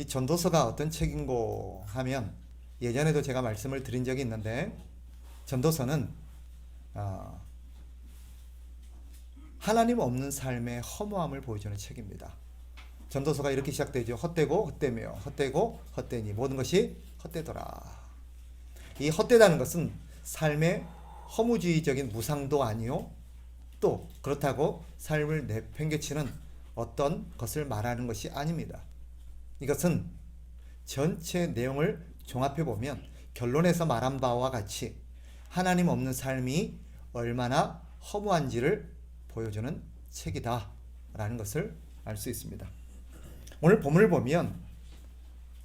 이 전도서가 어떤 책인고 하면 예전에도 제가 말씀을 드린 적이 있는데 전도서는 하나님 없는 삶의 허무함을 보여주는 책입니다. 전도서가 이렇게 시작되죠. 헛되고 헛되며 헛되고 헛되니 모든 것이 헛되더라. 이 헛되다는 것은 삶의 허무주의적인 무상도 아니요, 또 그렇다고 삶을 내팽개치는 어떤 것을 말하는 것이 아닙니다. 이것은 전체 내용을 종합해 보면 결론에서 말한 바와 같이 하나님 없는 삶이 얼마나 허무한지를 보여주는 책이다 라는 것을 알 수 있습니다. 오늘 본문을 보면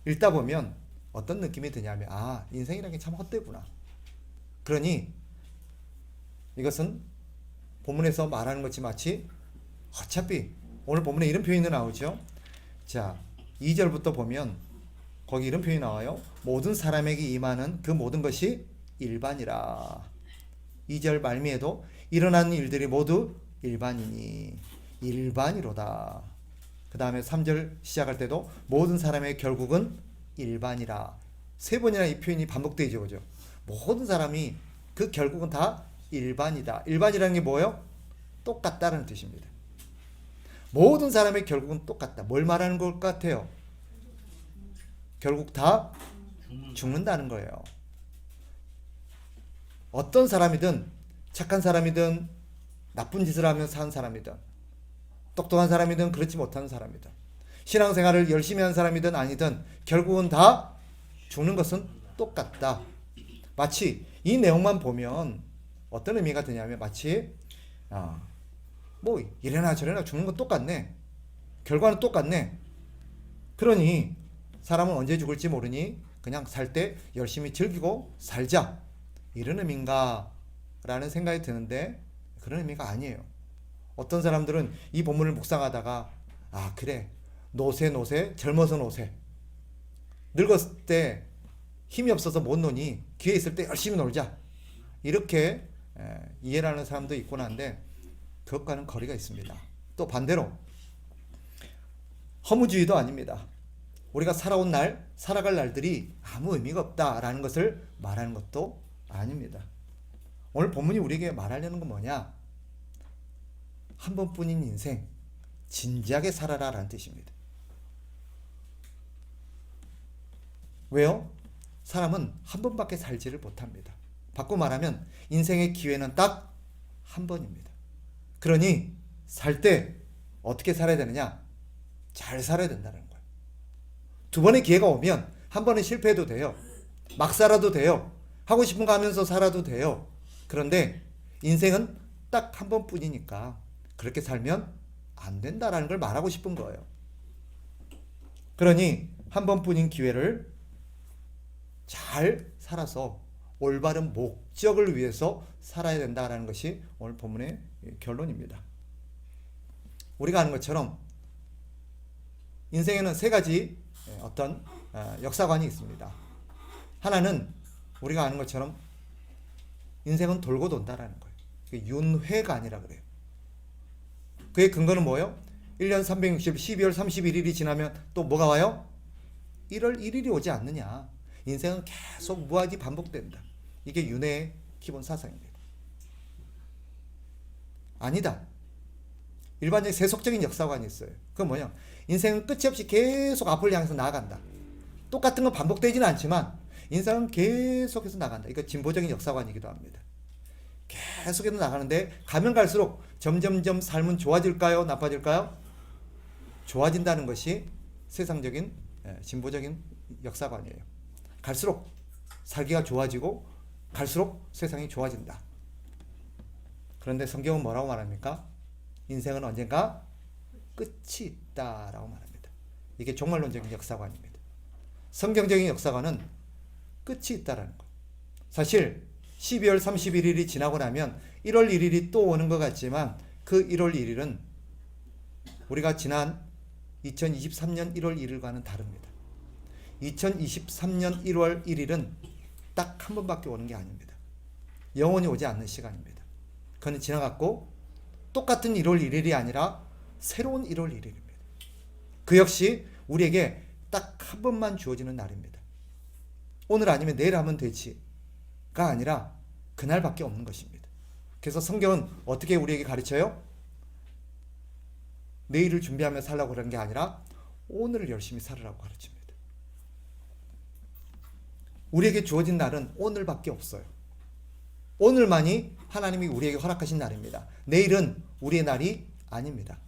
읽다 보면 어떤 느낌이 드냐면 인생이라는 게 참 헛되구나. 그러니 이것은 본문에서 말하는 것이 마치 어차피 오늘 본문에 이런 표현이 나오죠. 자, 2절부터 보면 거기 이런 표현이 나와요. 모든 사람에게 임하는 그 모든 것이 일반이라. 2절 말미에도 일어나는 일들이 모두 일반이니 일반이로다. 그 다음에 3절 시작할 때도 모든 사람의 결국은 일반이라. 세 번이나 이 표현이 반복되죠. 그죠? 모든 사람이 그 결국은 다 일반이다. 일반이라는 게 뭐예요? 똑같다라는 뜻입니다. 모든 사람의 결국은 똑같다. 뭘 말하는 것 같아요? 결국 다 죽는다는 거예요. 어떤 사람이든 착한 사람이든 나쁜 짓을 하며 산 사람이든 똑똑한 사람이든 그렇지 못한 사람이든 신앙생활을 열심히 한 사람이든 아니든 결국은 다 죽는 것은 똑같다. 마치 이 내용만 보면 어떤 의미가 드냐면 마치 뭐 이래나 저래나 죽는 건 똑같네. 결과는 똑같네. 그러니 사람은 언제 죽을지 모르니 그냥 살 때 열심히 즐기고 살자. 이런 의미인가 라는 생각이 드는데 그런 의미가 아니에요. 어떤 사람들은 이 본문을 묵상하다가 그래, 노세 젊어서 노세, 늙었을 때 힘이 없어서 못 노니 기회 있을 때 열심히 놀자, 이렇게 이해를 하는 사람도 있곤 한데 그것과는 거리가 있습니다. 또 반대로 허무주의도 아닙니다. 우리가 살아갈 날들이 아무 의미가 없다라는 것을 말하는 것도 아닙니다. 오늘 본문이 우리에게 말하려는 건 뭐냐? 한 번뿐인 인생 진지하게 살아라 라는 뜻입니다. 왜요? 사람은 한 번밖에 살지를 못합니다. 바꿔 말하면 인생의 기회는 딱 한 번입니다. 그러니 살 때 어떻게 살아야 되느냐? 잘 살아야 된다는 거예요. 두 번의 기회가 오면 한 번은 실패해도 돼요. 막 살아도 돼요. 하고 싶은 거 하면서 살아도 돼요. 그런데 인생은 딱 한 번뿐이니까 그렇게 살면 안 된다라는 걸 말하고 싶은 거예요. 그러니 한 번뿐인 기회를 잘 살아서 올바른 목적을 위해서 살아야 된다라는 것이 오늘 본문의 결론입니다. 우리가 아는 것처럼 인생에는 세 가지 어떤 역사관이 있습니다. 하나는 우리가 아는 것처럼 인생은 돌고 돈다라는 거예요. 윤회가 아니라 그래요. 그의 근거는 뭐예요? 1년 360, 12월 31일이 지나면 또 뭐가 와요? 1월 1일이 오지 않느냐. 인생은 계속 무한히 반복된다. 이게 윤회의 기본 사상입니다. 아니다. 일반적인 세속적인 역사관이 있어요. 그건 뭐냐? 인생은 끝이 없이 계속 앞을 향해서 나아간다. 똑같은 건 반복되지는 않지만 인생은 계속해서 나간다. 이거 진보적인 역사관이기도 합니다. 계속해서 나가는데 가면 갈수록 점점점 삶은 좋아질까요? 나빠질까요? 좋아진다는 것이 세상적인 진보적인 역사관이에요. 갈수록 살기가 좋아지고 갈수록 세상이 좋아진다. 그런데 성경은 뭐라고 말합니까? 인생은 언젠가 끝이 있다라고 말합니다. 이게 종말론적인 역사관입니다. 성경적인 역사관은 끝이 있다라는 것. 사실 12월 31일이 지나고 나면 1월 1일이 또 오는 것 같지만 그 1월 1일은 우리가 지난 2023년 1월 1일과는 다릅니다. 2023년 1월 1일은 딱 한 번밖에 오는 게 아닙니다. 영원히 오지 않는 시간입니다. 그건 지나갔고 똑같은 1월 1일이 아니라 새로운 1월 1일입니다. 그 역시 우리에게 딱 한 번만 주어지는 날입니다. 오늘 아니면 내일 하면 되지가 아니라 그날밖에 없는 것입니다. 그래서 성경은 어떻게 우리에게 가르쳐요? 내일을 준비하며 살라고 그러는 게 아니라 오늘을 열심히 살으라고 가르칩니다. 우리에게 주어진 날은 오늘밖에 없어요. 오늘만이 하나님이 우리에게 허락하신 날입니다. 내일은 우리의 날이 아닙니다.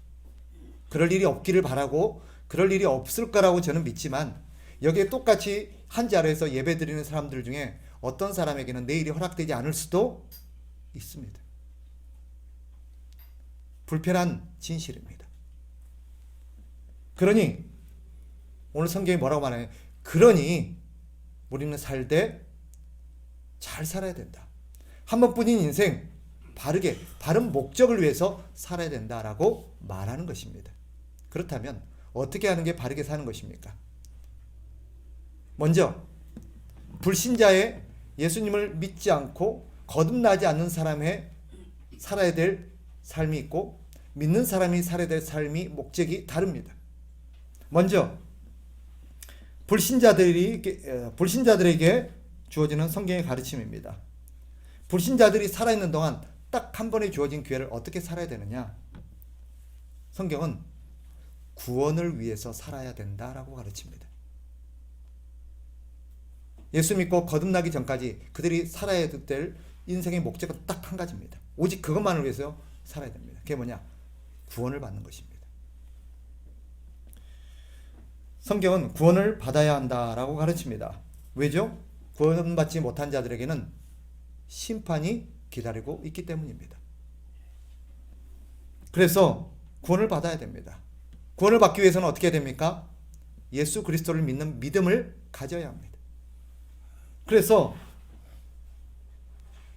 그럴 일이 없기를 바라고 그럴 일이 없을 거라고 저는 믿지만 여기에 똑같이 한 자리에서 예배드리는 사람들 중에 어떤 사람에게는 내일이 허락되지 않을 수도 있습니다. 불편한 진실입니다. 그러니 오늘 성경이 뭐라고 말하냐? 그러니 우리는 살되 잘 살아야 된다. 한 번뿐인 인생 바르게 바른 목적을 위해서 살아야 된다라고 말하는 것입니다. 그렇다면 어떻게 하는 게 바르게 사는 것입니까? 먼저 불신자의 예수님을 믿지 않고 거듭나지 않는 사람의 살아야 될 삶이 있고 믿는 사람이 살아야 될 삶이 목적이 다릅니다. 먼저 불신자들에게 주어지는 성경의 가르침입니다. 불신자들이 살아있는 동안 딱 한 번에 주어진 기회를 어떻게 살아야 되느냐? 성경은 구원을 위해서 살아야 된다라고 가르칩니다. 예수 믿고 거듭나기 전까지 그들이 살아야 될 인생의 목적은 딱 한 가지입니다. 오직 그것만을 위해서 살아야 됩니다. 그게 뭐냐? 구원을 받는 것입니다. 성경은 구원을 받아야 한다라고 가르칩니다. 왜죠? 구원받지 못한 자들에게는 심판이 기다리고 있기 때문입니다. 그래서 구원을 받아야 됩니다. 구원을 받기 위해서는 어떻게 해야 됩니까? 예수 그리스도를 믿는 믿음을 가져야 합니다. 그래서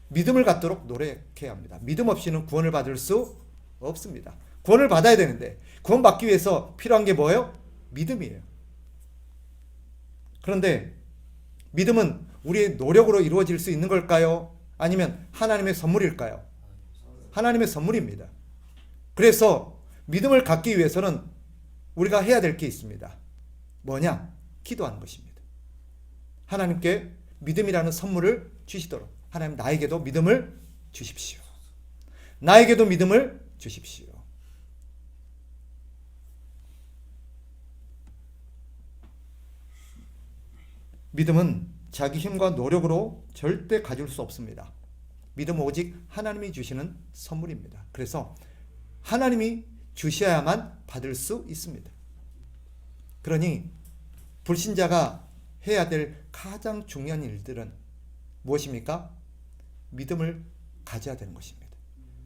믿음을 갖도록 노력해야 합니다. 믿음 없이는 구원을 받을 수 없습니다. 구원을 받아야 되는데 구원 받기 위해서 필요한 게 뭐예요? 믿음이에요. 그런데 믿음은 우리의 노력으로 이루어질 수 있는 걸까요? 아니면 하나님의 선물일까요? 하나님의 선물입니다. 그래서 믿음을 갖기 위해서는 우리가 해야 될 게 있습니다. 뭐냐? 기도하는 것입니다. 하나님께 믿음이라는 선물을 주시도록 하나님 나에게도 믿음을 주십시오. 나에게도 믿음을 주십시오. 믿음은 자기 힘과 노력으로 절대 가질 수 없습니다. 믿음은 오직 하나님이 주시는 선물입니다. 그래서 하나님이 주셔야만 받을 수 있습니다. 그러니 불신자가 해야 될 가장 중요한 일들은 무엇입니까? 믿음을 가져야 되는 것입니다.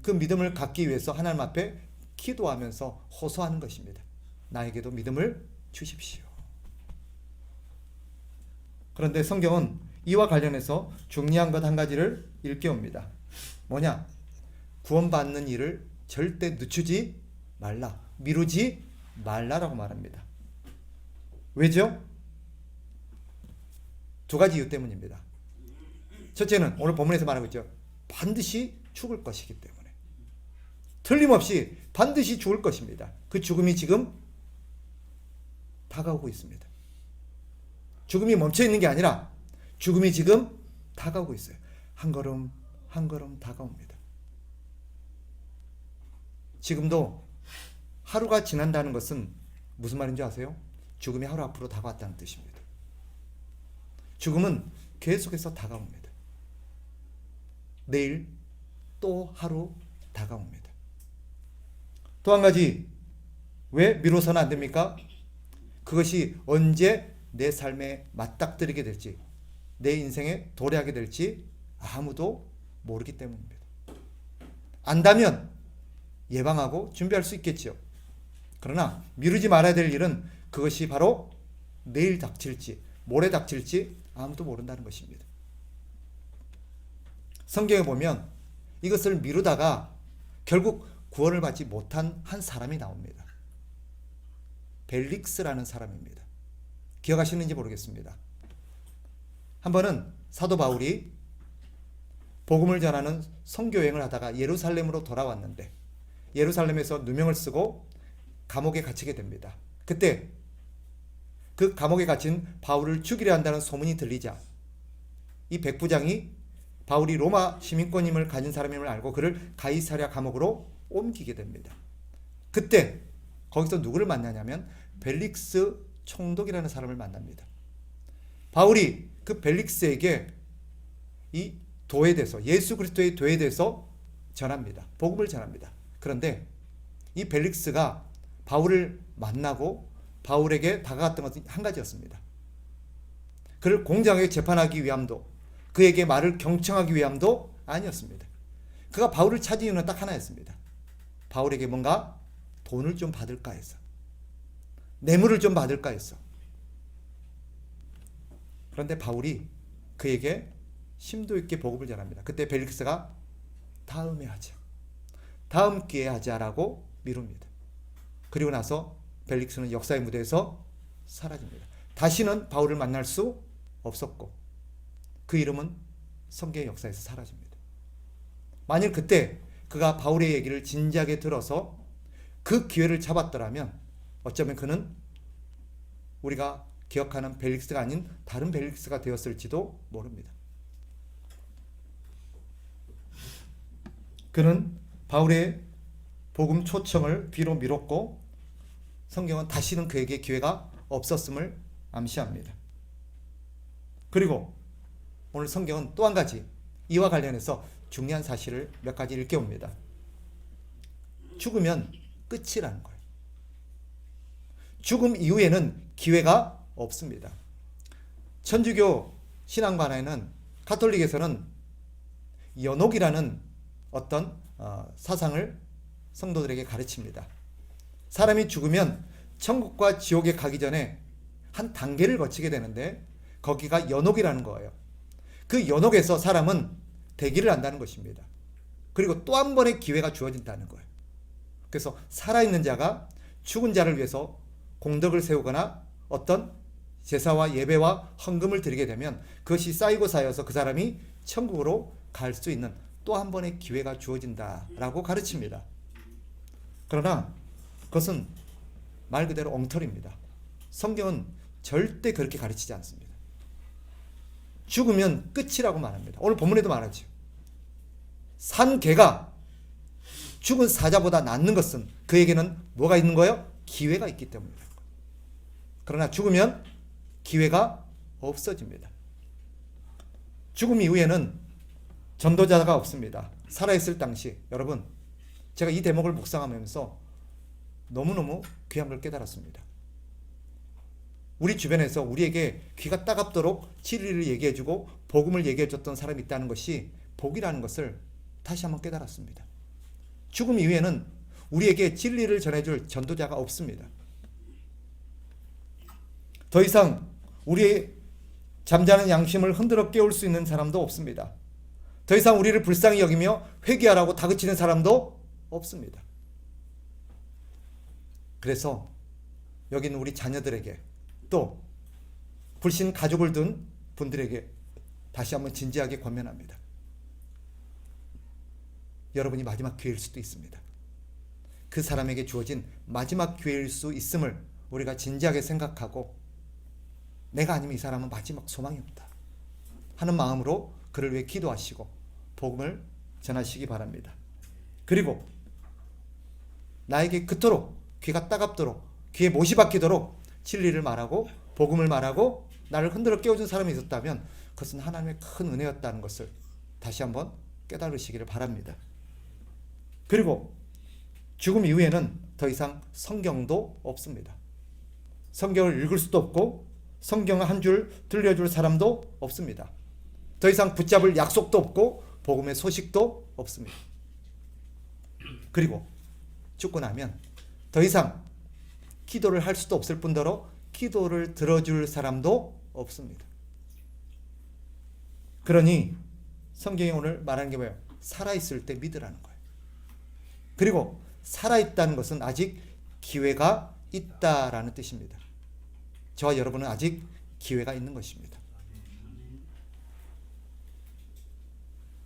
그 믿음을 갖기 위해서 하나님 앞에 기도하면서 호소하는 것입니다. 나에게도 믿음을 주십시오. 그런데 성경은 이와 관련해서 중요한 것 한 가지를 일깨웁니다. 뭐냐? 구원받는 일을 절대 늦추지 말라, 미루지 말라라고 말합니다. 왜죠? 두 가지 이유 때문입니다. 첫째는 오늘 본문에서 말하고 있죠. 반드시 죽을 것이기 때문에. 틀림없이 반드시 죽을 것입니다. 그 죽음이 지금 다가오고 있습니다. 죽음이 멈춰 있는 게 아니라 죽음이 지금 다가오고 있어요. 한 걸음 한 걸음 다가옵니다. 지금도 하루가 지난다는 것은 무슨 말인지 아세요? 죽음이 하루 앞으로 다가왔다는 뜻입니다. 죽음은 계속해서 다가옵니다. 내일 또 하루 다가옵니다. 또 한 가지, 왜 미뤄서는 안 됩니까? 그것이 언제 내 삶에 맞닥뜨리게 될지, 내 인생에 도래하게 될지 아무도 모르기 때문입니다. 안다면 예방하고 준비할 수 있겠죠. 그러나 미루지 말아야 될 일은 그것이 바로 내일 닥칠지 모레 닥칠지 아무도 모른다는 것입니다. 성경에 보면 이것을 미루다가 결국 구원을 받지 못한 한 사람이 나옵니다. 벨릭스라는 사람입니다. 기억하시는지 모르겠습니다. 한 번은 사도 바울이 복음을 전하는 선교여행을 하다가 예루살렘으로 돌아왔는데 예루살렘에서 누명을 쓰고 감옥에 갇히게 됩니다. 그때 그 감옥에 갇힌 바울을 죽이려 한다는 소문이 들리자 이 백부장이 바울이 로마 시민권임을 가진 사람임을 알고 그를 가이사랴 감옥으로 옮기게 됩니다. 그때 거기서 누구를 만나냐면 벨릭스 총독이라는 사람을 만납니다. 바울이 그 벨릭스에게 이 도에 대해서, 예수 그리스도의 도에 대해서 전합니다. 복음을 전합니다. 그런데 이 벨릭스가 바울을 만나고 바울에게 다가갔던 것은 한 가지였습니다. 그를 공정하게 재판하기 위함도, 그에게 말을 경청하기 위함도 아니었습니다. 그가 바울을 찾은 이유는 딱 하나였습니다. 바울에게 뭔가 돈을 좀 받을까 해서, 뇌물을 좀 받을까 해서. 그런데 바울이 그에게 심도 있게 복음을 전합니다. 그때 벨릭스가 다음에 하자, 다음 기회에 하자라고 미룹니다. 그리고 나서 벨릭스는 역사의 무대에서 사라집니다. 다시는 바울을 만날 수 없었고 그 이름은 성경의 역사에서 사라집니다. 만일 그때 그가 바울의 얘기를 진지하게 들어서 그 기회를 잡았더라면 어쩌면 그는 우리가 기억하는 벨릭스가 아닌 다른 벨릭스가 되었을지도 모릅니다. 그는 바울의 복음 초청을 뒤로 미뤘고 성경은 다시는 그에게 기회가 없었음을 암시합니다. 그리고 오늘 성경은 또 한 가지 이와 관련해서 중요한 사실을 몇 가지 일깨웁니다. 죽으면 끝이라는 거예요. 죽음 이후에는 기회가 없습니다. 천주교 신앙관에는, 가톨릭에서는 연옥이라는 어떤 사상을 성도들에게 가르칩니다. 사람이 죽으면 천국과 지옥에 가기 전에 한 단계를 거치게 되는데 거기가 연옥이라는 거예요. 그 연옥에서 사람은 대기를 한다는 것입니다. 그리고 또 한 번의 기회가 주어진다는 거예요. 그래서 살아있는 자가 죽은 자를 위해서 공덕을 세우거나 어떤 제사와 예배와 헌금을 드리게 되면 그것이 쌓이고 쌓여서 그 사람이 천국으로 갈 수 있는 또 한 번의 기회가 주어진다라고 가르칩니다. 그러나 그것은 말 그대로 엉터리입니다. 성경은 절대 그렇게 가르치지 않습니다. 죽으면 끝이라고 말합니다. 오늘 본문에도 말하죠. 산 개가 죽은 사자보다 낫는 것은 그에게는 뭐가 있는 거예요? 기회가 있기 때문이다. 그러나 죽으면 기회가 없어집니다. 죽음 이후에는 전도자가 없습니다. 살아있을 당시, 여러분, 제가 이 대목을 묵상하면서 너무너무 귀한 걸 깨달았습니다. 우리 주변에서 우리에게 귀가 따갑도록 진리를 얘기해주고 복음을 얘기해줬던 사람이 있다는 것이 복이라는 것을 다시 한번 깨달았습니다. 죽음 이후에는 우리에게 진리를 전해줄 전도자가 없습니다. 더 이상 우리의 잠자는 양심을 흔들어 깨울 수 있는 사람도 없습니다. 더 이상 우리를 불쌍히 여기며 회개하라고 다그치는 사람도 없습니다. 그래서 여기 있는 우리 자녀들에게 또 불신 가족을 둔 분들에게 다시 한번 진지하게 권면합니다. 여러분이 마지막 기회일 수도 있습니다. 그 사람에게 주어진 마지막 기회일 수 있음을 우리가 진지하게 생각하고 내가 아니면 이 사람은 마지막 소망이 없다 하는 마음으로 그를 위해 기도하시고 복음을 전하시기 바랍니다. 그리고 나에게 그토록 귀가 따갑도록 귀에 못이 박히도록 진리를 말하고 복음을 말하고 나를 흔들어 깨워준 사람이 있었다면 그것은 하나님의 큰 은혜였다는 것을 다시 한번 깨달으시기를 바랍니다. 그리고 죽음 이후에는 더 이상 성경도 없습니다. 성경을 읽을 수도 없고 성경을 한 줄 들려줄 사람도 없습니다. 더 이상 붙잡을 약속도 없고 복음의 소식도 없습니다. 그리고 죽고 나면 더 이상 기도를 할 수도 없을 뿐더러 기도를 들어줄 사람도 없습니다. 그러니 성경이 오늘 말하는 게 뭐예요? 살아있을 때 믿으라는 거예요. 그리고 살아있다는 것은 아직 기회가 있다라는 뜻입니다. 저와 여러분은 아직 기회가 있는 것입니다.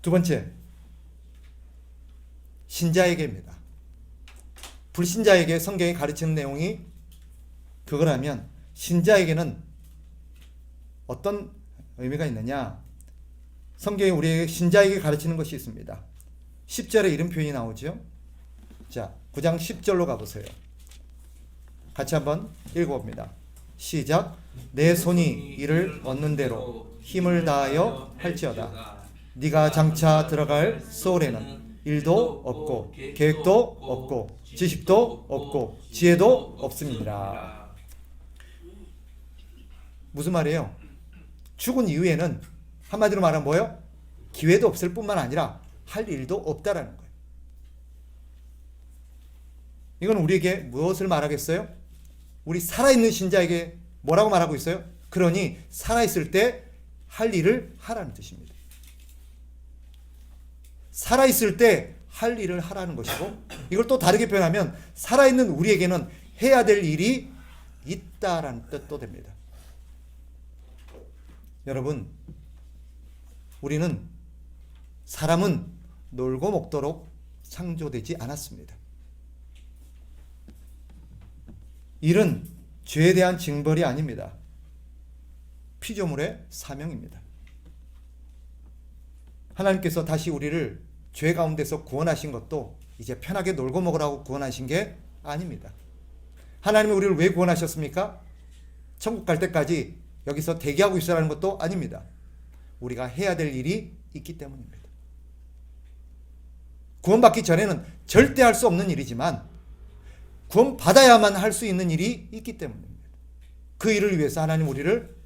두 번째, 신자에게입니다. 불신자에게 성경이 가르치는 내용이 그거라면 신자에게는 어떤 의미가 있느냐? 성경에 우리에게 신자에게 가르치는 것이 있습니다. 10절에 이런 표현이 나오죠. 자, 9장 10절로 가보세요. 같이 한번 읽어봅니다. 시작. 내 손이 이를 얻는 대로 힘을 다하여 할지어다. 네가 장차 들어갈 소홀에는 일도 없고 계획도 없고 지식도 없고 지혜도 없음이니라. 무슨 말이에요? 죽은 이후에는 한마디로 말하면 뭐예요? 기회도 없을 뿐만 아니라 할 일도 없다라는 거예요. 이건 우리에게 무엇을 말하겠어요? 우리 살아있는 신자에게 뭐라고 말하고 있어요? 그러니 살아있을 때 할 일을 하라는 뜻입니다. 살아있을 때 할 일을 하라는 것이고, 이걸 또 다르게 표현하면 살아있는 우리에게는 해야 될 일이 있다라는 뜻도 됩니다. 여러분, 우리는 사람은 놀고 먹도록 창조되지 않았습니다. 일은 죄에 대한 징벌이 아닙니다. 피조물의 사명입니다. 하나님께서 다시 우리를 죄 가운데서 구원하신 것도 이제 편하게 놀고 먹으라고 구원하신 게 아닙니다. 하나님은 우리를 왜 구원하셨습니까? 천국 갈 때까지 여기서 대기하고 있으라는 것도 아닙니다. 우리가 해야 될 일이 있기 때문입니다. 구원받기 전에는 절대 할 수 없는 일이지만 구원받아야만 할 수 있는 일이 있기 때문입니다. 그 일을 위해서 하나님 우리를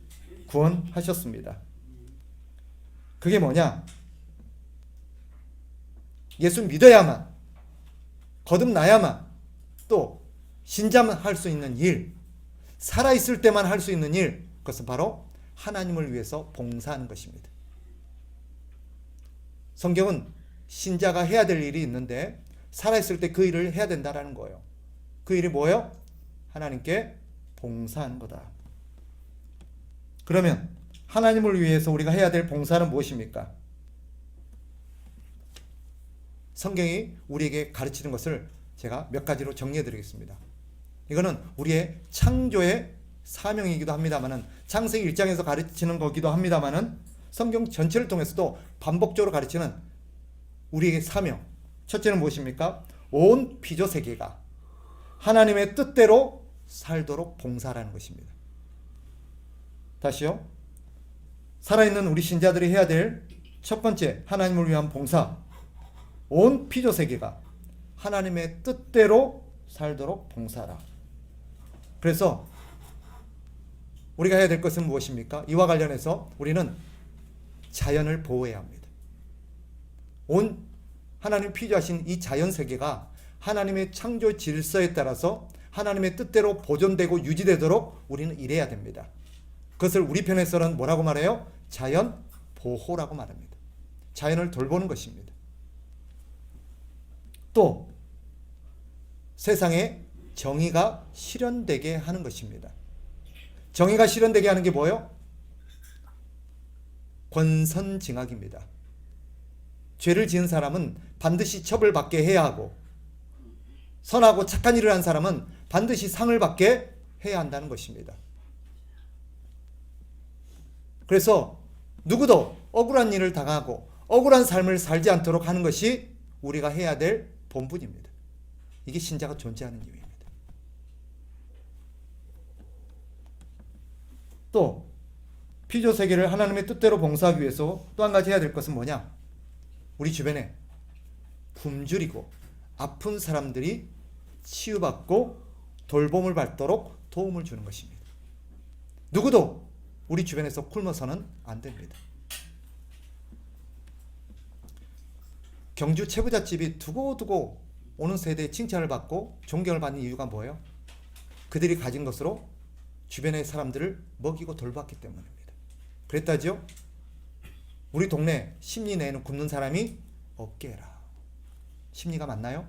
구원하셨습니다. 그게 뭐냐? 예수 믿어야만, 거듭나야만, 또 신자만 할 수 있는 일, 살아있을 때만 할 수 있는 일, 그것은 바로 하나님을 위해서 봉사하는 것입니다. 성경은 신자가 해야 될 일이 있는데 살아있을 때 그 일을 해야 된다는 거예요. 그 일이 뭐예요? 하나님께 봉사하는 거다. 그러면 하나님을 위해서 우리가 해야 될 봉사는 무엇입니까? 성경이 우리에게 가르치는 것을 제가 몇 가지로 정리해 드리겠습니다. 이거는 우리의 창조의 사명이기도 합니다만은, 창세기 1장에서 가르치는 거기도 합니다만은, 성경 전체를 통해서도 반복적으로 가르치는 우리에게 사명. 첫째는 무엇입니까? 온 피조 세계가 하나님의 뜻대로 살도록 봉사하라는 것입니다. 다시요. 살아있는 우리 신자들이 해야 될 첫 번째 하나님을 위한 봉사. 온 피조 세계가 하나님의 뜻대로 살도록 봉사하라. 그래서 우리가 해야 될 것은 무엇입니까? 이와 관련해서 우리는 자연을 보호해야 합니다. 온 하나님 피조하신 이 자연 세계가 하나님의 창조 질서에 따라서 하나님의 뜻대로 보존되고 유지되도록 우리는 일해야 됩니다. 그것을 우리 편에서는 뭐라고 말해요? 자연 보호라고 말합니다. 자연을 돌보는 것입니다. 또 세상에 정의가 실현되게 하는 것입니다. 정의가 실현되게 하는 게 뭐예요? 권선징악입니다. 죄를 지은 사람은 반드시 처벌받게 해야 하고, 선하고 착한 일을 한 사람은 반드시 상을 받게 해야 한다는 것입니다. 그래서 누구도 억울한 일을 당하고 억울한 삶을 살지 않도록 하는 것이 우리가 해야 될 본분입니다. 이게 신자가 존재하는 이유입니다. 또 피조 세계를 하나님의 뜻대로 봉사하기 위해서 또 한 가지 해야 될 것은 뭐냐? 우리 주변에 굶주리고 아픈 사람들이 치유받고 돌봄을 받도록 도움을 주는 것입니다. 누구도 우리 주변에서 굶어서는 안 됩니다. 경주 채부잣집이 두고두고 오는 세대의 칭찬을 받고 존경을 받는 이유가 뭐예요? 그들이 가진 것으로 주변의 사람들을 먹이고 돌봤기 때문입니다. 그랬다죠? 우리 동네 심리 내에는 굶는 사람이 없게 해라. 심리가 맞나요?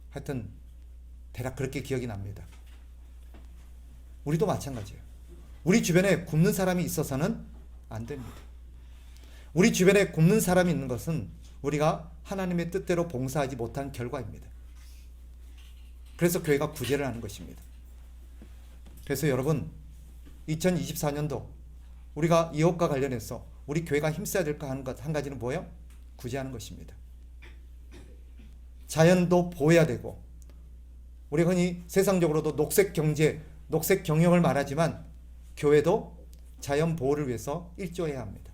하여튼 대략 그렇게 기억이 납니다. 우리도 마찬가지예요. 우리 주변에 굶는 사람이 있어서는 안 됩니다. 우리 주변에 굶는 사람이 있는 것은 우리가 하나님의 뜻대로 봉사하지 못한 결과입니다. 그래서 교회가 구제를 하는 것입니다. 그래서 여러분 2024년도 우리가 이것과 관련해서 우리 교회가 힘써야 될 거 한 가지는 뭐예요? 구제하는 것입니다. 자연도 보호해야 되고, 우리 흔히 세상적으로도 녹색 경제, 녹색 경영을 말하지만 교회도 자연 보호를 위해서 일조해야 합니다.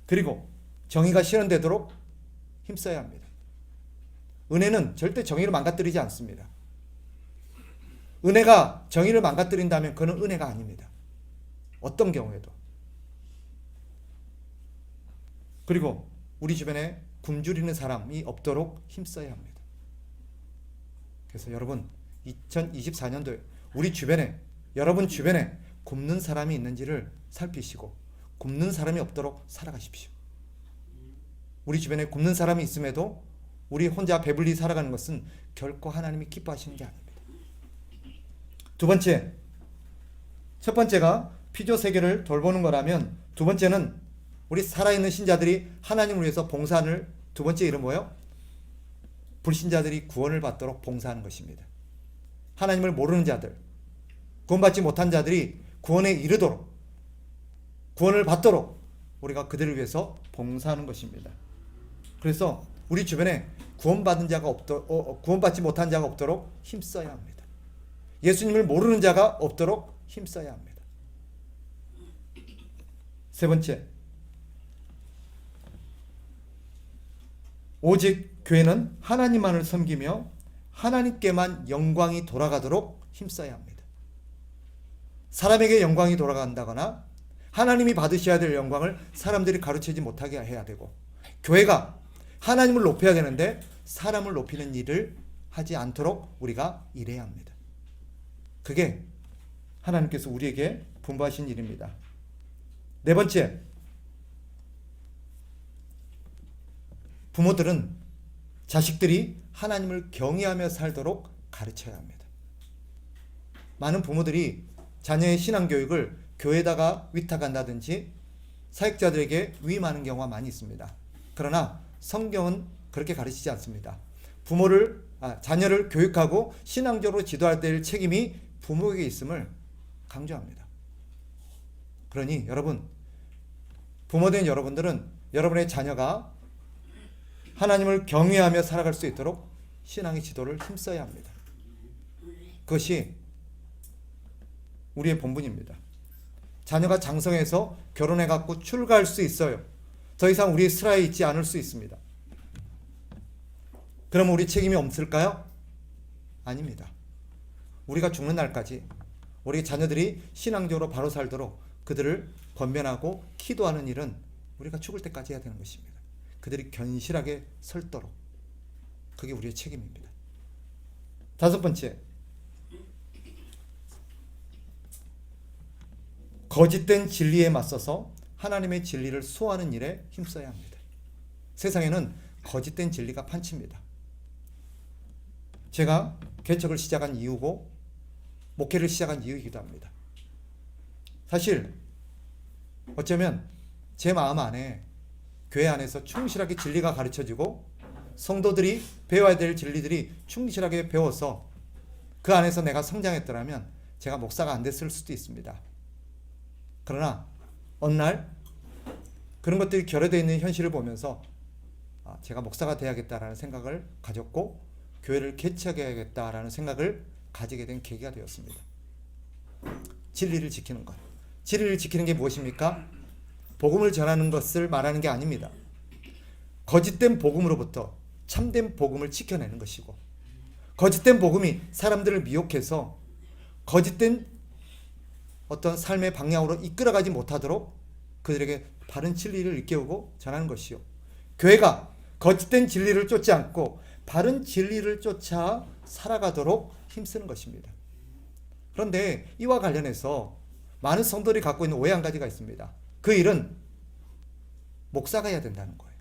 그리고 정의가 실현되도록 힘써야 합니다. 은혜는 절대 정의를 망가뜨리지 않습니다. 은혜가 정의를 망가뜨린다면 그는 은혜가 아닙니다. 어떤 경우에도. 그리고 우리 주변에 굶주리는 사람이 없도록 힘써야 합니다. 그래서 여러분 2024년도에 우리 주변에, 여러분 주변에 굶는 사람이 있는지를 살피시고 굶는 사람이 없도록 살아가십시오. 우리 주변에 굶는 사람이 있음에도 우리 혼자 배불리 살아가는 것은 결코 하나님이 기뻐하시는 게 아닙니다. 두 번째, 첫 번째가 피조 세계를 돌보는 거라면, 두 번째는 우리 살아있는 신자들이 하나님을 위해서 봉사를, 두 번째 일은 뭐예요? 불신자들이 구원을 받도록 봉사하는 것입니다. 하나님을 모르는 자들, 구원받지 못한 자들이 구원에 이르도록, 구원을 받도록 우리가 그들을 위해서 봉사하는 것입니다. 그래서 우리 주변에 구원받지 못한 자가 없도록 힘써야 합니다. 예수님을 모르는 자가 없도록 힘써야 합니다. 세 번째, 오직 교회는 하나님만을 섬기며 하나님께만 영광이 돌아가도록 힘써야 합니다. 사람에게 영광이 돌아간다거나 하나님이 받으셔야 될 영광을 사람들이 가르치지 못하게 해야 되고, 교회가 하나님을 높여야 되는데 사람을 높이는 일을 하지 않도록 우리가 일해야 합니다. 그게 하나님께서 우리에게 분부하신 일입니다. 네 번째, 부모들은 자식들이 하나님을 경외하며 살도록 가르쳐야 합니다. 많은 부모들이 자녀의 신앙교육을 교회에다가 위탁한다든지 사역자들에게 위임하는 경우가 많이 있습니다. 그러나 성경은 그렇게 가르치지 않습니다. 자녀를 교육하고 신앙적으로 지도할 될 책임이 부모에게 있음을 강조합니다. 그러니 여러분, 부모된 여러분들은 여러분의 자녀가 하나님을 경외하며 살아갈 수 있도록 신앙의 지도를 힘써야 합니다. 그것이 우리의 본분입니다. 자녀가 장성해서 결혼해갖고 출가할 수 있어요. 더 이상 우리의 슬하에 있지 않을 수 있습니다. 그럼 우리 책임이 없을까요? 아닙니다. 우리가 죽는 날까지 우리 자녀들이 신앙적으로 바로 살도록 그들을 권면하고 기도하는 일은 우리가 죽을 때까지 해야 되는 것입니다. 그들이 견실하게 설도록, 그게 우리의 책임입니다. 다섯 번째, 거짓된 진리에 맞서서 하나님의 진리를 수호하는 일에 힘써야 합니다. 세상에는 거짓된 진리가 판칩니다. 제가 개척을 시작한 이유고 목회를 시작한 이유이기도 합니다. 사실 어쩌면 제 마음 안에 교회 안에서 충실하게 진리가 가르쳐지고 성도들이 배워야 될 진리들이 충실하게 배워서 그 안에서 내가 성장했더라면 제가 목사가 안 됐을 수도 있습니다. 그러나 어느 날 그런 것들이 결여되어 있는 현실을 보면서 제가 목사가 돼야겠다라는 생각을 가졌고 교회를 개척해야겠다라는 생각을 가지게 된 계기가 되었습니다. 진리를 지키는 것. 진리를 지키는 게 무엇입니까? 복음을 전하는 것을 말하는 게 아닙니다. 거짓된 복음으로부터 참된 복음을 지켜내는 것이고, 거짓된 복음이 사람들을 미혹해서 거짓된 어떤 삶의 방향으로 이끌어가지 못하도록 그들에게 바른 진리를 일깨우고 전하는 것이요, 교회가 거짓된 진리를 쫓지 않고 바른 진리를 쫓아 살아가도록 힘쓰는 것입니다. 그런데 이와 관련해서 많은 성도들이 갖고 있는 오해 한 가지가 있습니다. 그 일은 목사가 해야 된다는 거예요.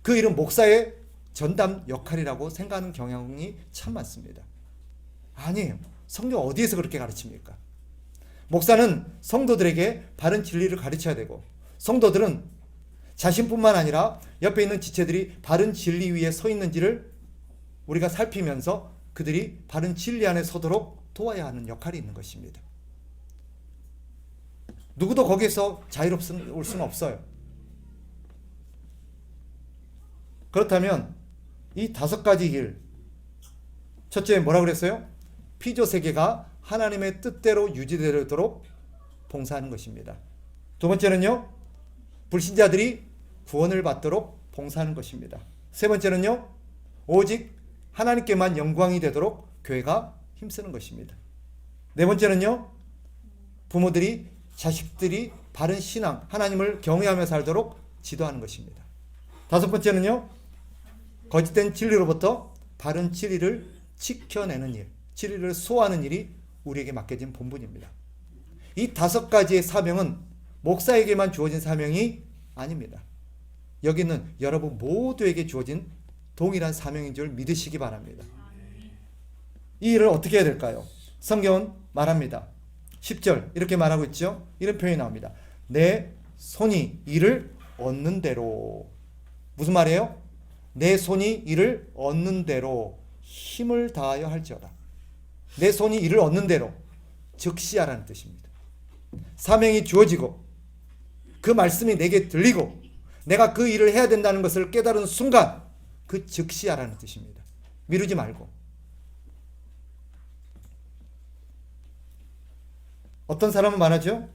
그 일은 목사의 전담 역할이라고 생각하는 경향이 참 많습니다. 아니에요. 성경 어디에서 그렇게 가르칩니까? 목사는 성도들에게 바른 진리를 가르쳐야 되고, 성도들은 자신뿐만 아니라 옆에 있는 지체들이 바른 진리 위에 서 있는지를 우리가 살피면서 그들이 바른 진리 안에 서도록 도와야 하는 역할이 있는 것입니다. 누구도 거기에서 자유롭을 수는 없어요. 그렇다면 이 5가지 일, 첫째 뭐라고 그랬어요? 피조 세계가 하나님의 뜻대로 유지되도록 봉사하는 것입니다. 두 번째는요, 불신자들이 구원을 받도록 봉사하는 것입니다. 세 번째는요, 오직 하나님께만 영광이 되도록 교회가 힘쓰는 것입니다. 네 번째는요, 부모들이 자식들이 바른 신앙, 하나님을 경외하며 살도록 지도하는 것입니다. 다섯 번째는요, 거짓된 진리로부터 바른 진리를 지켜내는 일, 진리를 소화하는 일이 우리에게 맡겨진 본분입니다. 이 5가지의 사명은 목사에게만 주어진 사명이 아닙니다. 여기는 여러분 모두에게 주어진 동일한 사명인 줄 믿으시기 바랍니다. 이 일을 어떻게 해야 될까요? 성경은 말합니다. 10절 이렇게 말하고 있죠. 이런 표현이 나옵니다. 내 손이 이를 얻는 대로. 무슨 말이에요? 내 손이 이를 얻는 대로 힘을 다하여 할지어다. 내 손이 이를 얻는 대로 즉시 하라는 뜻입니다. 사명이 주어지고 그 말씀이 내게 들리고 내가 그 일을 해야 된다는 것을 깨달은 순간 그 즉시 하라는 뜻입니다. 미루지 말고. 어떤 사람은 말하죠.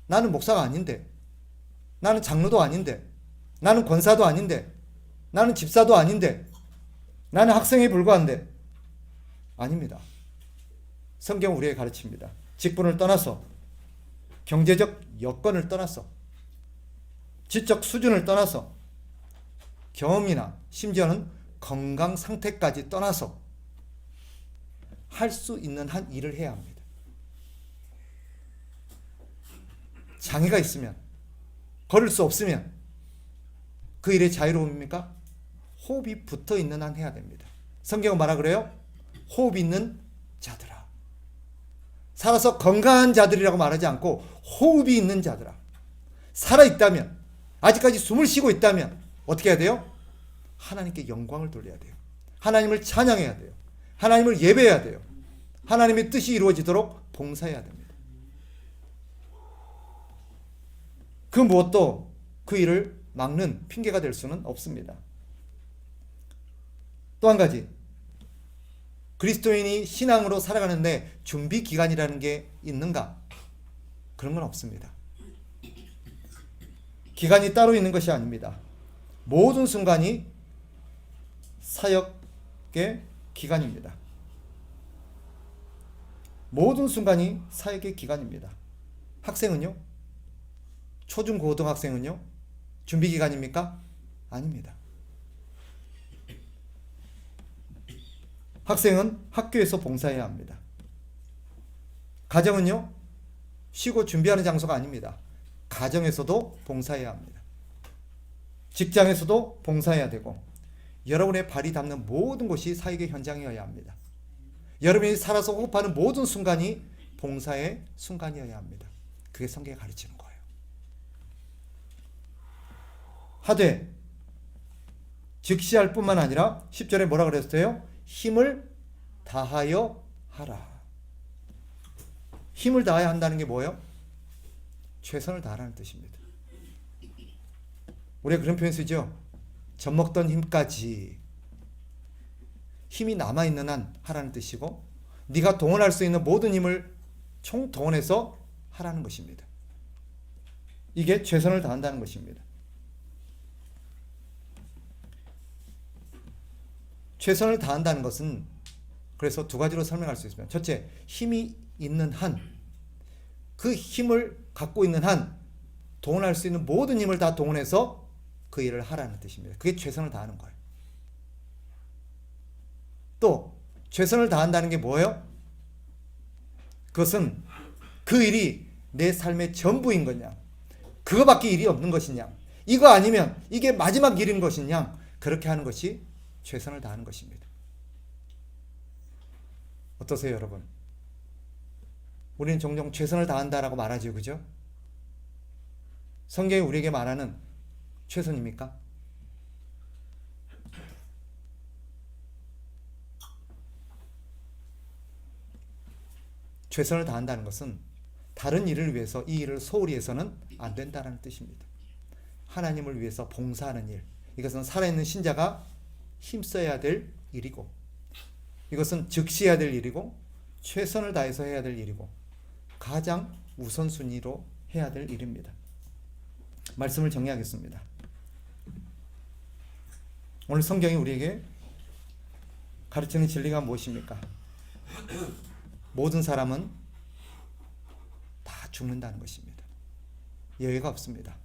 나는 목사가 아닌데, 나는 장로도 아닌데, 나는 권사도 아닌데, 나는 집사도 아닌데, 나는 학생에 불과한데. 아닙니다. 성경은 우리에게 가르칩니다. 직분을 떠나서, 경제적 여건을 떠나서, 지적 수준을 떠나서, 경험이나 심지어는 건강 상태까지 떠나서 할 수 있는 한 일을 해야 합니다. 장애가 있으면, 걸을 수 없으면 그 일에 자유로움입니까? 호흡이 붙어 있는 한 해야 됩니다. 성경은 뭐라 그래요? 호흡 있는 자들아. 살아서 건강한 자들이라고 말하지 않고 호흡이 있는 자들아. 살아있다면, 아직까지 숨을 쉬고 있다면 어떻게 해야 돼요? 하나님께 영광을 돌려야 돼요. 하나님을 찬양해야 돼요. 하나님을 예배해야 돼요. 하나님의 뜻이 이루어지도록 봉사해야 됩니다. 그 무엇도 그 일을 막는 핑계가 될 수는 없습니다. 또 한 가지, 그리스도인이 신앙으로 살아가는데 준비 기간이라는 게 있는가? 그런 건 없습니다. 기간이 따로 있는 것이 아닙니다. 모든 순간이 사역의 기간입니다. 모든 순간이 사역의 기간입니다. 학생은요? 초중고등학생은요? 준비기간입니까? 아닙니다. 학생은 학교에서 봉사해야 합니다. 가정은요? 쉬고 준비하는 장소가 아닙니다. 가정에서도 봉사해야 합니다. 직장에서도 봉사해야 되고 여러분의 발이 닿는 모든 곳이 사역의 현장이어야 합니다. 여러분이 살아서 호흡하는 모든 순간이 봉사의 순간이어야 합니다. 그게 성경이 가르치는 거예요. 하되 즉시할 뿐만 아니라 10절에 뭐라 그랬어요? 힘을 다하여 하라. 힘을 다해야 한다는 게 뭐예요? 최선을 다하라는 뜻입니다. 우리가 그런 표현 쓰죠. 젖먹던 힘까지. 힘이 남아있는 한 하라는 뜻이고 네가 동원할 수 있는 모든 힘을 총동원해서 하라는 것입니다. 이게 최선을 다한다는 것입니다. 최선을 다한다는 것은 그래서 두 가지로 설명할 수 있습니다. 첫째, 힘이 있는 한, 그 힘을 갖고 있는 한 동원할 수 있는 모든 힘을 다 동원해서 그 일을 하라는 뜻입니다. 그게 최선을 다하는 거예요. 또 최선을 다한다는 게 뭐예요? 그것은 그 일이 내 삶의 전부인 거냐, 그거밖에 일이 없는 것이냐, 이거 아니면 이게 마지막 일인 것이냐, 그렇게 하는 것이 최선을 다하는 것입니다. 어떠세요, 여러분? 우리는 종종 최선을 다한다라고 말하죠, 그죠? 성경이 우리에게 말하는 최선입니까? 최선을 다한다는 것은 다른 일을 위해서 이 일을 소홀히 해서는 안 된다는 뜻입니다. 하나님을 위해서 봉사하는 일, 이것은 살아있는 신자가 힘써야 될 일이고, 이것은 즉시 해야 될 일이고, 최선을 다해서 해야 될 일이고, 가장 우선순위로 해야 될 일입니다. 말씀을 정리하겠습니다. 오늘 성경이 우리에게 가르치는 진리가 무엇입니까? 모든 사람은 다 죽는다는 것입니다. 예외가 없습니다.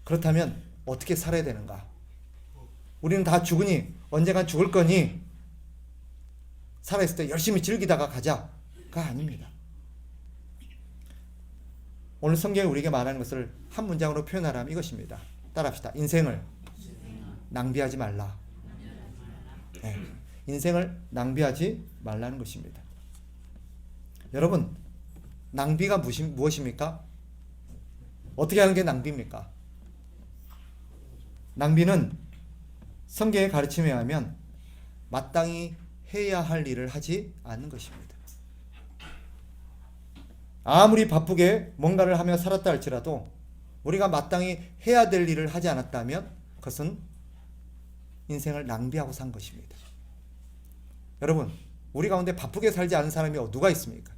그렇다면 어떻게 살아야 되는가? 우리는 다 죽으니, 언젠간 죽을 거니 살아있을 때 열심히 즐기다가 가자가 아닙니다. 오늘 성경이 우리에게 말하는 것을 한 문장으로 표현하라면 이것입니다. 따라합시다. 인생을 낭비하지 말라. 네. 인생을 낭비하지 말라는 것입니다. 여러분, 낭비가 무엇입니까? 어떻게 하는 게 낭비입니까? 낭비는 성경의 가르침에 의하면 마땅히 해야 할 일을 하지 않는 것입니다. 아무리 바쁘게 뭔가를 하며 살았다 할지라도 우리가 마땅히 해야 될 일을 하지 않았다면 그것은 인생을 낭비하고 산 것입니다. 여러분, 우리 가운데 바쁘게 살지 않은 사람이 누가 있습니까?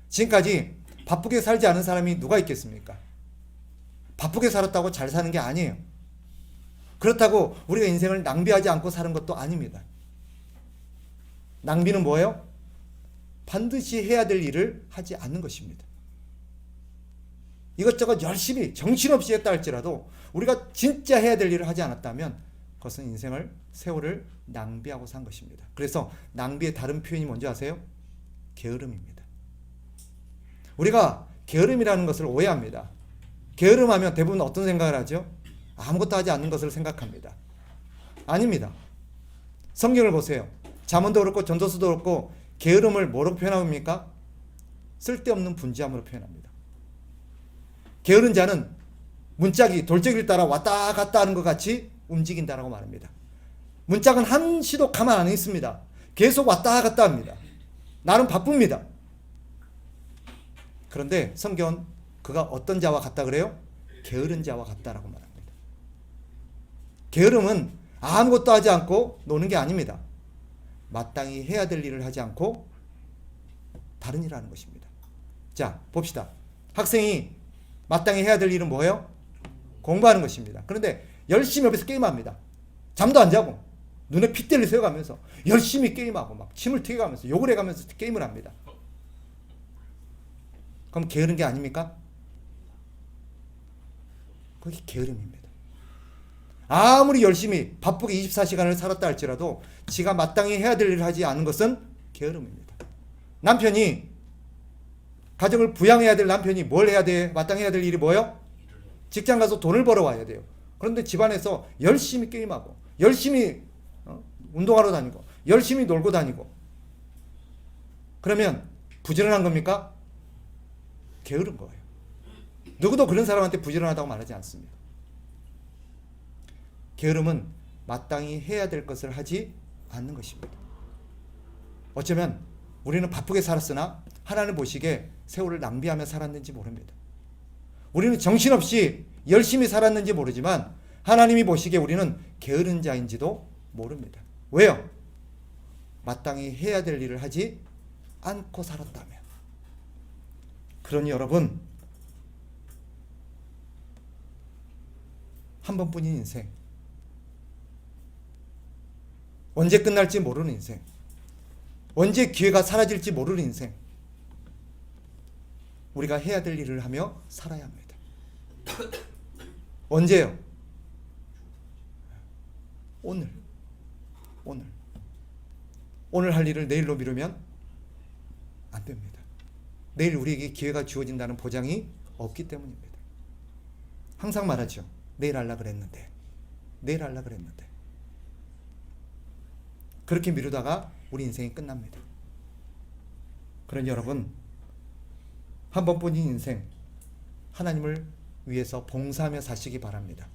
지금까지 바쁘게 살지 않은 사람이 누가 있겠습니까? 바쁘게 살았다고 잘 사는 게 아니에요. 그렇다고 우리가 인생을 낭비하지 않고 사는 것도 아닙니다. 낭비는 뭐예요? 반드시 해야 될 일을 하지 않는 것입니다. 이것저것 열심히 정신없이 했다 할지라도 우리가 진짜 해야 될 일을 하지 않았다면 그것은 인생을, 세월을 낭비하고 산 것입니다. 그래서 낭비의 다른 표현이 뭔지 아세요? 게으름입니다. 우리가 게으름이라는 것을 오해합니다. 게으름하면 대부분 어떤 생각을 하죠? 아무것도 하지 않는 것을 생각합니다. 아닙니다. 성경을 보세요. 잠언도 그렇고 전도서도 그렇고 게으름을 뭐로 표현합니까? 쓸데없는 분주함으로 표현합니다. 게으른 자는 문짝이 돌적이를 따라 왔다 갔다 하는 것 같이 움직인다라고 말합니다. 문짝은 한시도 가만 안 있습니다. 계속 왔다 갔다 합니다. 나는 바쁩니다. 그런데 성경은 그가 어떤 자와 같다 그래요? 게으른 자와 같다라고 말합니다. 게으름은 아무것도 하지 않고 노는 게 아닙니다. 마땅히 해야 될 일을 하지 않고 다른 일을 하는 것입니다. 자, 봅시다. 학생이 마땅히 해야 될 일은 뭐예요? 공부하는 것입니다. 그런데 열심히 옆에서 게임합니다. 잠도 안 자고 눈에 핏대를 세워가면서 열심히 게임하고 막 침을 튀겨가면서 욕을 해가면서 게임을 합니다. 그럼 게으른 게 아닙니까? 그게 게으름입니다. 아무리 열심히 바쁘게 24시간을 살았다 할지라도 지가 마땅히 해야 될 일을 하지 않은 것은 게으름입니다. 남편이, 가정을 부양해야 될 남편이 뭘 해야 돼? 마땅히 해야 될 일이 뭐예요? 직장 가서 돈을 벌어와야 돼요. 그런데 집안에서 열심히 게임하고 열심히 운동하러 다니고 열심히 놀고 다니고 그러면 부지런한 겁니까? 게으른 거예요. 누구도 그런 사람한테 부지런하다고 말하지 않습니다. 게으름은 마땅히 해야 될 것을 하지 않는 것입니다. 어쩌면 우리는 바쁘게 살았으나 하나님 보시기에 세월을 낭비하며 살았는지 모릅니다. 우리는 정신없이 열심히 살았는지 모르지만 하나님이 보시기에 우리는 게으른 자인지도 모릅니다. 왜요? 마땅히 해야 될 일을 하지 않고 살았다면. 그러니 여러분, 한 번뿐인 인생, 언제 끝날지 모르는 인생, 언제 기회가 사라질지 모르는 인생, 우리가 해야 될 일을 하며 살아야 합니다. 언제요? 오늘 할 일을 내일로 미루면 안 됩니다. 내일 우리에게 기회가 주어진다는 보장이 없기 때문입니다. 항상 말하죠. 내일 하려고 그랬는데. 그렇게 미루다가 우리 인생이 끝납니다. 그러니 여러분, 한 번뿐인 인생, 하나님을 위해서 봉사하며 사시기 바랍니다.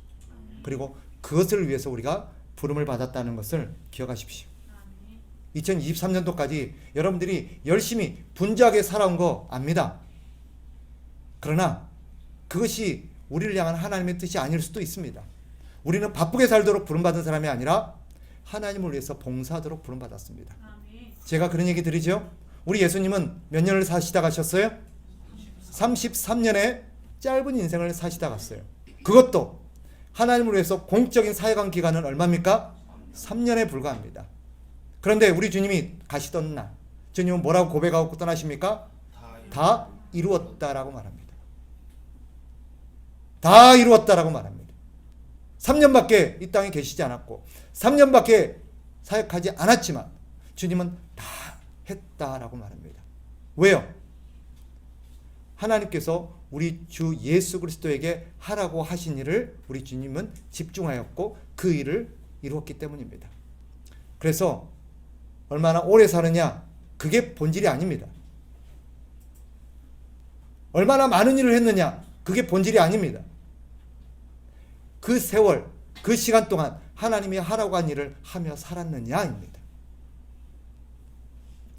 그리고 그것을 위해서 우리가 부름을 받았다는 것을 기억하십시오. 2023년도까지 여러분들이 열심히 분주하게 살아온 거 압니다. 그러나 그것이 우리를 향한 하나님의 뜻이 아닐 수도 있습니다. 우리는 바쁘게 살도록 부름받은 사람이 아니라 하나님을 위해서 봉사하도록 부름받았습니다. 제가 그런 얘기 드리죠. 우리 예수님은 몇 년을 사시다 가셨어요? 33년의 짧은 인생을 사시다 갔어요. 그것도 하나님을 위해서 공적인 사역한 기간은 얼마입니까? 3년에 불과합니다. 그런데 우리 주님이 가시던 날 주님은 뭐라고 고백하고 떠나십니까? 다 이루었다라고 말합니다. 다 이루었다라고 말합니다. 3년밖에 이 땅에 계시지 않았고 3년밖에 사역하지 않았지만 주님은 다 했다라고 말합니다. 왜요? 하나님께서 우리 주 예수 그리스도에게 하라고 하신 일을 우리 주님은 집중하였고 그 일을 이루었기 때문입니다. 그래서 얼마나 오래 사느냐 그게 본질이 아닙니다. 얼마나 많은 일을 했느냐 그게 본질이 아닙니다. 그 세월 그 시간 동안 하나님이 하라고 한 일을 하며 살았느냐입니다.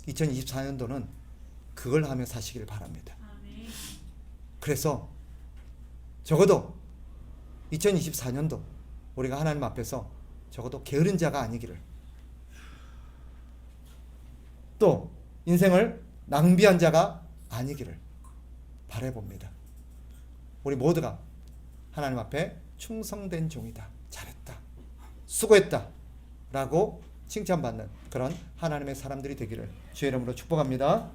2024년도는 그걸 하며 사시길 바랍니다. 그래서 적어도 2024년도 우리가 하나님 앞에서 적어도 게으른 자가 아니기를, 또 인생을 낭비한 자가 아니기를 바라봅니다. 우리 모두가 하나님 앞에 충성된 종이다, 잘했다, 수고했다 라고 칭찬받는 그런 하나님의 사람들이 되기를 주의 이름으로 축복합니다.